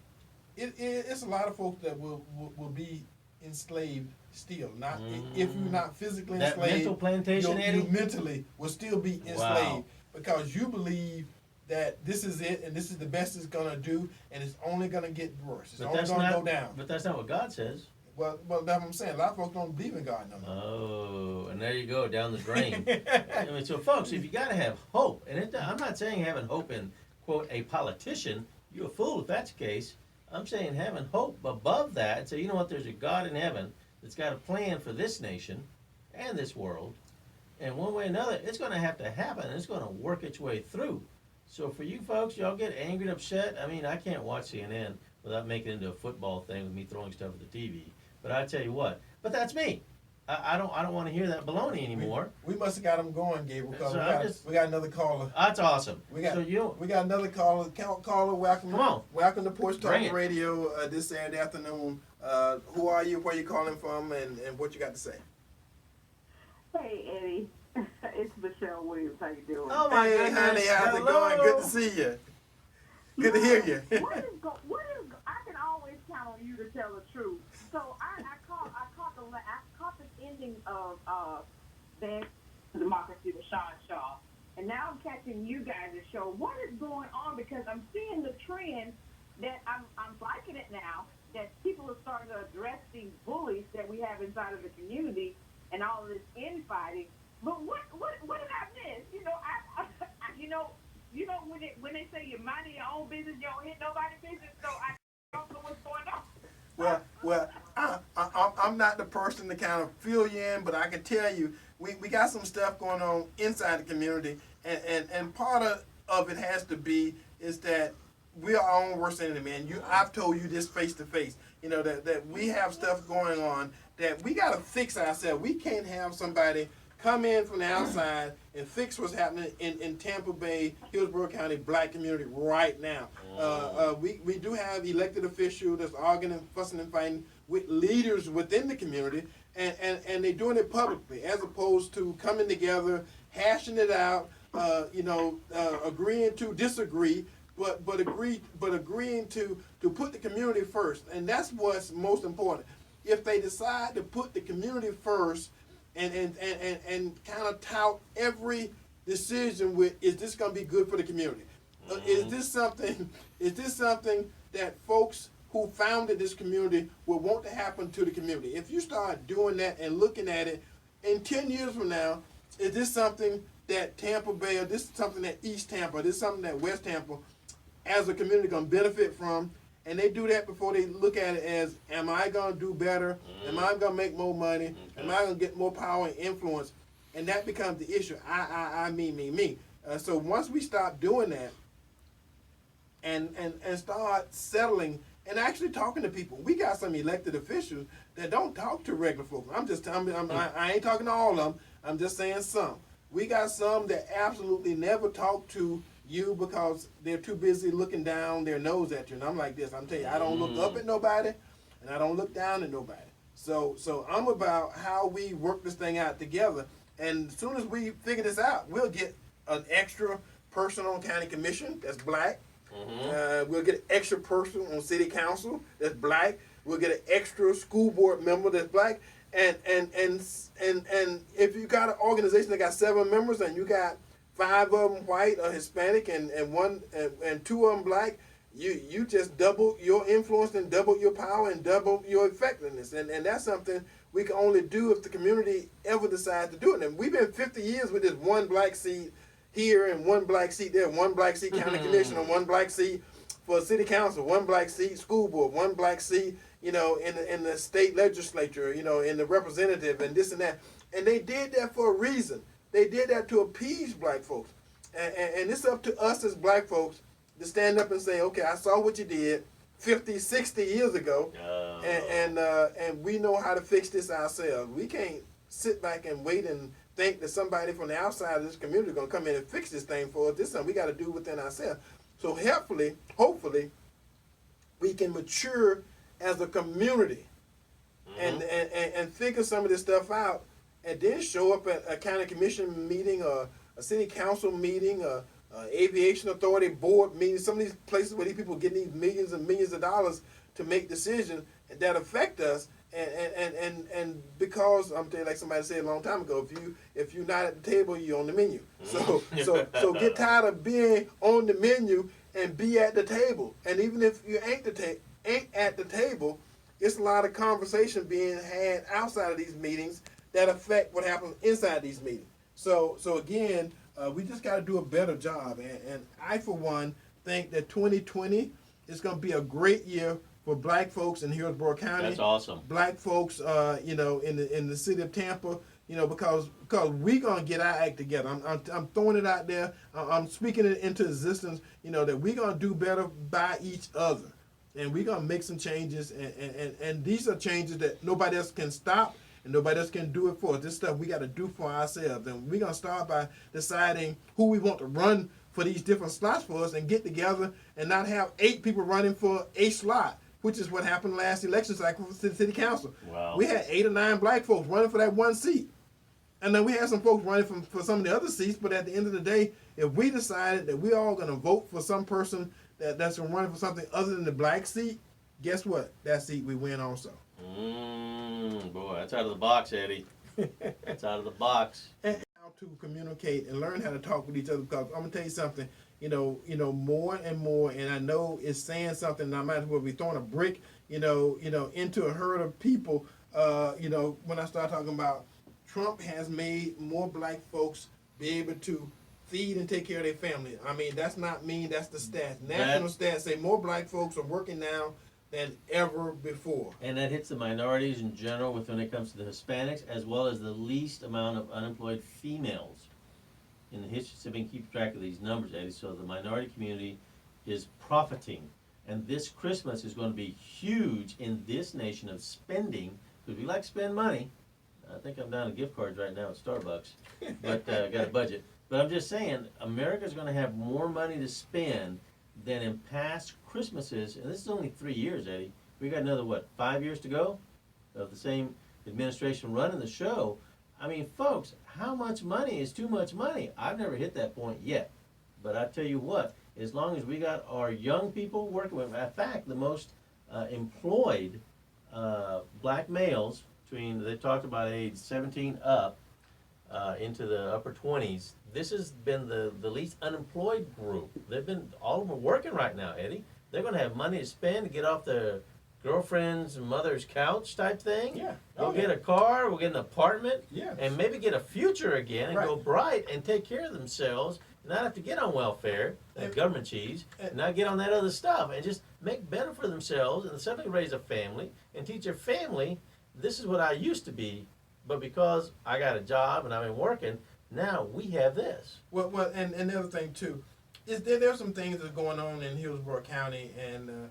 it's a lot of folks that will be enslaved still. Not if you're not physically That enslaved, mental plantation, you Eddie? mentally will still be enslaved Wow. because you believe that this is it and this is the best it's gonna do and it's only gonna get worse. It's But only that's gonna not, go down. But that's not what God says. Well, that's what I'm saying. A lot of folks don't believe in God no more. Oh, and there you go, down the drain. I mean, so folks, if you got to have hope, and I'm not saying having hope in, quote, a politician, you're a fool if that's the case. I'm saying having hope above that and say, you know what, there's a God in heaven that's got a plan for this nation and this world, and one way or another, it's going to have to happen, and it's going to work its way through. So for you folks, y'all get angry and upset. I mean, I can't watch CNN without making it into a football thing with me throwing stuff at the TV. But I tell you what, but that's me. I don't want to hear that baloney anymore. We must have got them going, Gabriel, because So we got another caller. That's awesome. We got So we got another caller. Caller, welcome. Come on. Welcome to Porch Bring Talk it. Radio this Saturday afternoon. Who are you? Where you calling from? And what you got to say? Hey, Eddie. It's Michelle Williams. How you doing? Oh my Hey, goodness. honey, how's it Hello. going? Good to see you. Good to hear you. I can always count on you to tell the truth. So I caught the ending of Dance to Democracy with Sean Shaw, and now I'm catching you guys' show. What is going on? Because I'm seeing the trend that I'm liking it now. That people are starting to address these bullies that we have inside of the community and all of this infighting. But what did I miss? You know, when they say you're minding your own business, you don't hit nobody's business. So I don't know what's going on. Well, I'm not the person to kind of fill you in, but I can tell you we got some stuff going on inside the community, and part of it has to be is that we are our own worst enemy, man. I've told you this face to face. You know that we have stuff going on that we got to fix ourselves. We can't have somebody come in from the outside and fix what's happening in Tampa Bay, Hillsborough County black community right now. We do have elected officials that's arguing and fussing and fighting with leaders within the community, and they're doing it publicly as opposed to coming together, hashing it out, agreeing to disagree, but agreeing to put the community first, and that's what's most important. If they decide to put the community first and kind of tout every decision with, is this going to be good for the community? Is this something that folks who founded this community will want to happen to the community? If you start doing that and looking at it, in 10 years from now, is this something that Tampa Bay, or this is something that East Tampa, this is something that West Tampa, as a community, going to benefit from? And they do that before they look at it as, am I going to do better? Am I going to make more money? Am I going to get more power and influence? And that becomes the issue. I, me. So once we stop doing that and start settling and actually talking to people, we got some elected officials that don't talk to regular folks. I ain't talking to all of them. I'm just saying some. We got some that absolutely never talk to you because they're too busy looking down their nose at you. And I'm like this. I'm telling you, I don't look up at nobody, and I don't look down at nobody. So I'm about how we work this thing out together. And as soon as we figure this out, we'll get an extra person on county commission that's black. We'll get an extra person on city council that's black. We'll get an extra school board member that's black. And if you got an organization that got 7 members and you got 5 of them white or Hispanic and 2 of them black, you just double your influence and double your power and double your effectiveness. And that's something we can only do if the community ever decides to do it. And we've been 50 years with this 1 black seat here and 1 black seat there, 1 black seat county commission and 1 black seat for city council, 1 black seat school board, 1 black seat, in the state legislature, in the representative and this and that. And they did that for a reason. They did that to appease black folks. And it's up to us as black folks to stand up and say, okay, I saw what you did 50, 60 years ago, and we know how to fix this ourselves. We can't sit back and wait and think that somebody from the outside of this community is going to come in and fix this thing for us. This is something we got to do within ourselves. So hopefully, we can mature as a community and figure some of this stuff out, and then show up at a county commission meeting or a city council meeting or aviation authority board meeting, some of these places where these people get these millions and millions of dollars to make decisions that affect us. And because I'm telling you, like somebody said a long time ago, if you're not at the table, you're on the menu. So get tired of being on the menu and be at the table. And even if you ain't at the table, it's a lot of conversation being had outside of these meetings that affect what happens inside these meetings. So again, we just got to do a better job. And I, for one, think that 2020 is going to be a great year for black folks in Hillsborough County. That's awesome. Black folks, in the city of Tampa, because we gonna get our act together. I'm throwing it out there. I'm speaking it into existence. That we gonna do better by each other, and we gonna make some changes. And these are changes that nobody else can stop, and nobody else can do it for us. This stuff we got to do for ourselves, and we gonna start by deciding who we want to run for these different slots for us, and get together and not have 8 people running for a slot, which is what happened last election cycle for city council. Wow. We had 8 or 9 black folks running for that 1 seat. And then we had some folks running for some of the other seats, but at the end of the day, if we decided that we all going to vote for some person that's going to run for something other than the black seat, guess what? That seat we win also. Boy, that's out of the box, Eddie. That's out of the box. And how to communicate and learn how to talk with each other, because I'm going to tell you something. More and more, and I know it's saying something, and I might as well be throwing a brick, into a herd of people, when I start talking about Trump has made more black folks be able to feed and take care of their family. I mean, that's not me, that's the stats. National stats say more black folks are working now than ever before. And that hits the minorities in general when it comes to the Hispanics, as well as the least amount of unemployed females in the history. So we can keep track of these numbers, Eddie. So the minority community is profiting. And this Christmas is going to be huge in this nation of spending, because we like to spend money. I think I'm down to gift cards right now at Starbucks, but got a budget. But I'm just saying, America's going to have more money to spend than in past Christmases. And this is only 3 years, Eddie. We got another, 5 years to go of the same administration running the show. I mean, folks, how much money is too much money? I've never hit that point yet. But I tell you what, as long as we got our young people working with, in fact, the most employed black males, they talked about age 17 up into the upper 20s. This has been the least unemployed group. All of them are working right now, Eddie. They're going to have money to spend to get off their girlfriend's and mother's couch type thing. Yeah. We'll get a car, we'll get an apartment, Yeah. and maybe get a future again and Right. go bright and take care of themselves, and not have to get on welfare, that government cheese, and not get on that other stuff, and just make better for themselves, and suddenly raise a family and teach their family, this is what I used to be, but because I got a job and I've been working, now we have this. Well, and the other thing too, is there's some things that are going on in Hillsborough County and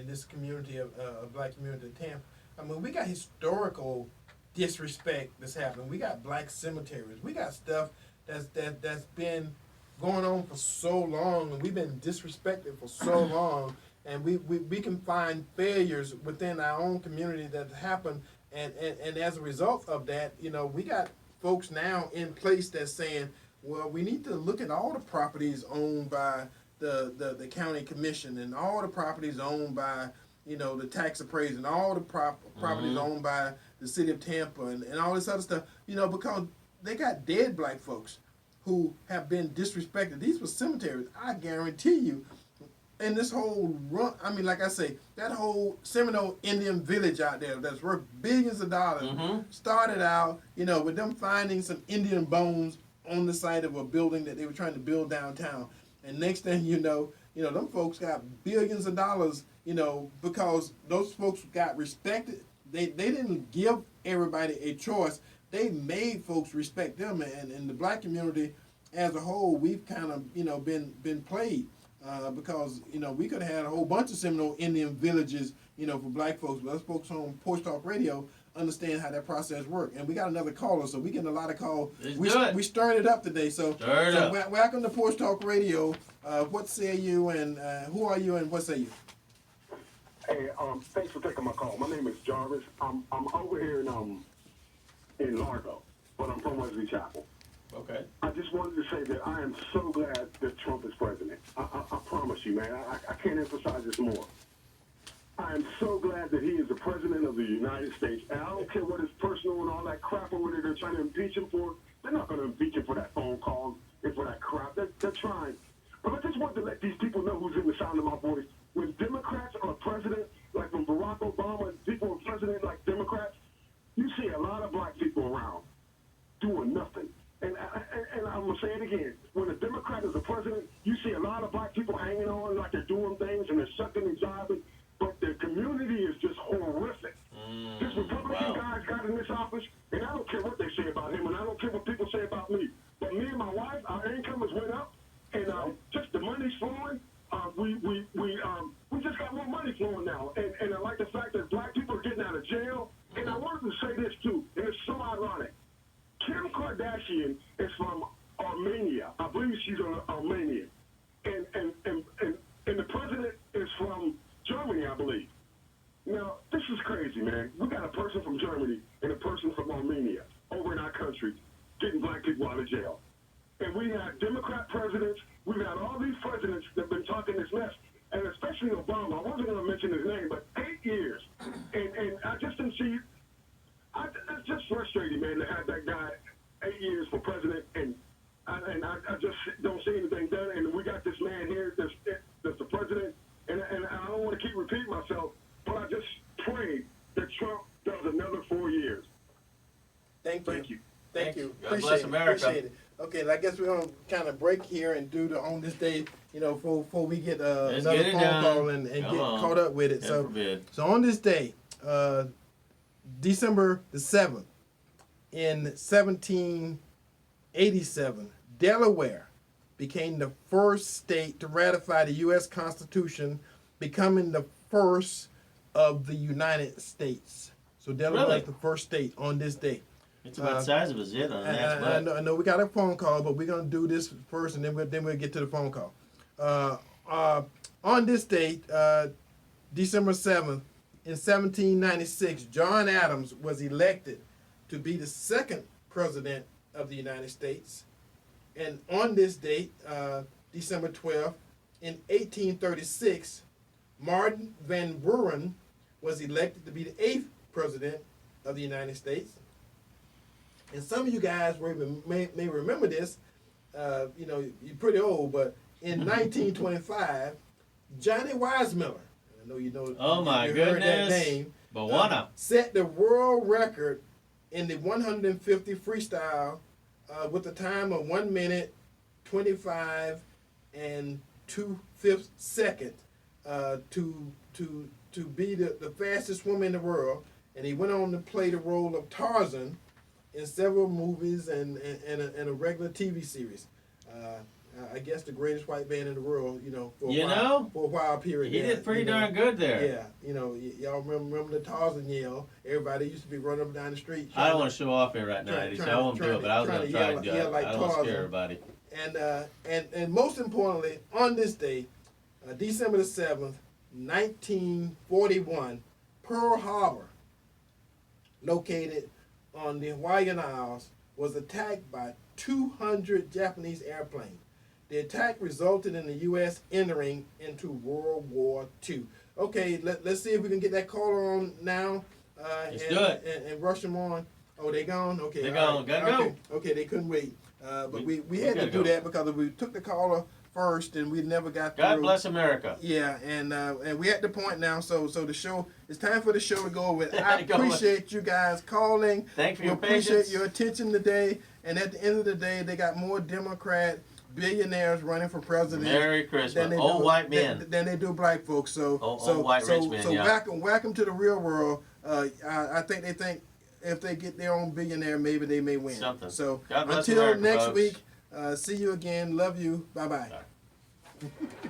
this community of black community of Tampa. I mean, we got historical disrespect that's happening. We got black cemeteries. We got stuff that's been going on for so long, and we've been disrespected for so long, and we can find failures within our own community that happen, and as a result of that, you know, we got folks now in place that's saying, well, we need to look at all the properties owned by the county commission, and all the properties owned by, you know, the tax appraiser, and all the properties owned by the city of Tampa, and all this other stuff, you know, because they got dead black folks who have been disrespected. These were cemeteries. I guarantee you, in this whole run, I mean, like I say, that whole Seminole Indian village out there that's worth billions of dollars started out, you know, with them finding some Indian bones on the site of a building that they were trying to build downtown. And next thing you know, them folks got billions of dollars, you know, because those folks got respected. They didn't give everybody a choice. They made folks respect them, and in the black community as a whole, we've kind of, you know, been played because, you know, we could have had a whole bunch of Seminole Indian villages, you know, for black folks. But us folks on Porch Talk Radio understand how that process works. And we got another caller, so we getting a lot of calls. We stirred it up today. So welcome to Porch Talk Radio. What say you, and who are you, and what say you? Hey, thanks for taking my call. My name is Jarvis. I'm over here in Largo, but I'm from Wesley Chapel. Okay. I just wanted to say that I am so glad that Trump is president. I promise you, man. I can't emphasize this more. I am so glad that he is the president of the United States. And I don't care what his personal and all that crap or what they're trying to impeach him for. They're not going to impeach him for that phone call and for that crap. They're trying. But I just want to let these people know who's in the sound of my voice. When Democrats are president, like when Barack Obama and people are president like Democrats, you see a lot of black people around doing nothing. And I'm going to say it again. When a Democrat is the president, you see a lot of black people hanging on like they're doing things and they're sucking and jiving, but the community is just horrific. This Republican guy's got in this office, and I don't care what they say about him, and I don't care what people say about me. But me and my wife, our income has went up, and just the money's flowing. We just got more money flowing now, and I like the fact that black people are getting out of jail. And I wanted to say this too, and it's so ironic. Kim Kardashian is from Armenia. I believe she's Armenian, and the president is from Germany, I believe. Now this is crazy, man. We got a person from Germany and a person from Armenia over in our country getting black people out of jail. And we had Democrat presidents. We've had all these presidents that have been talking this mess, and especially Obama. I wasn't going to mention his name, but 8 years. And I just didn't see it. It's just frustrating, man, to have that guy 8 years for president, and I just don't see anything done. And we got this man here that's the president, and I don't want to keep repeating myself, but I just pray that Trump does another 4 years. Thank you. God bless America. Appreciate it. Okay, I guess we're going to kind of break here and do the On This Day, you know, before we get another phone call and get caught up with it. So on this day, December the 7th, in 1787, Delaware became the first state to ratify the U.S. Constitution, becoming the first of the United States. So Delaware is the first state on this day. It's about the size of a zit on that. I know we got a phone call, but we're going to do this first, and then we'll get to the phone call. On this date, December 7th, in 1796, John Adams was elected to be the second president of the United States. And on this date, December 12th, in 1836, Martin Van Buren was elected to be the 8th president of the United States. And some of you guys may remember this. You know, you're pretty old, but in 1925, Johnny Weissmuller, I know you know. Oh my you goodness! Heard that name. Bawana set the world record in the 150 freestyle with a time of 1 minute, 25 and 2/5 second to be the fastest woman in the world. And he went on to play the role of Tarzan in several movies and a regular TV series. I guess the greatest white man in the world, you know, for a while period. He did pretty darn good there. Yeah, you know, y'all remember the Tarzan yell? Everybody used to be running up and down the street. I don't want to show off here right now, Eddie, so I won't do it, but I was going to try and do it. I don't want to scare everybody. And most importantly, on this day, December the 7th, 1941, Pearl Harbor, located on the Hawaiian Isles, was attacked by 200 Japanese airplanes. The attack resulted in the U.S. entering into World War II. Okay, let's see if we can get that caller on now. Let's do it. And rush them on. Oh, they gone? Okay. They're all gone. Gotta okay. go. Okay, they couldn't wait. But we we had to gotta do go. that because we took the caller first and we never got through. God bless America. Yeah, and we're at the point now, so the show, it's time for the show to go with. I Go with. appreciate you guys calling. Thank you for We your appreciate patience. your attention today. And at the end of the day, they got more Democrat billionaires running for president. Merry Christmas. Old white men. Than they do black folks. So Old white rich men, so yeah. welcome to the real world. I think they think if they get their own billionaire, maybe they may win. Something. So God bless until America, next folks. week, see you again. Love you. Bye bye. Bye.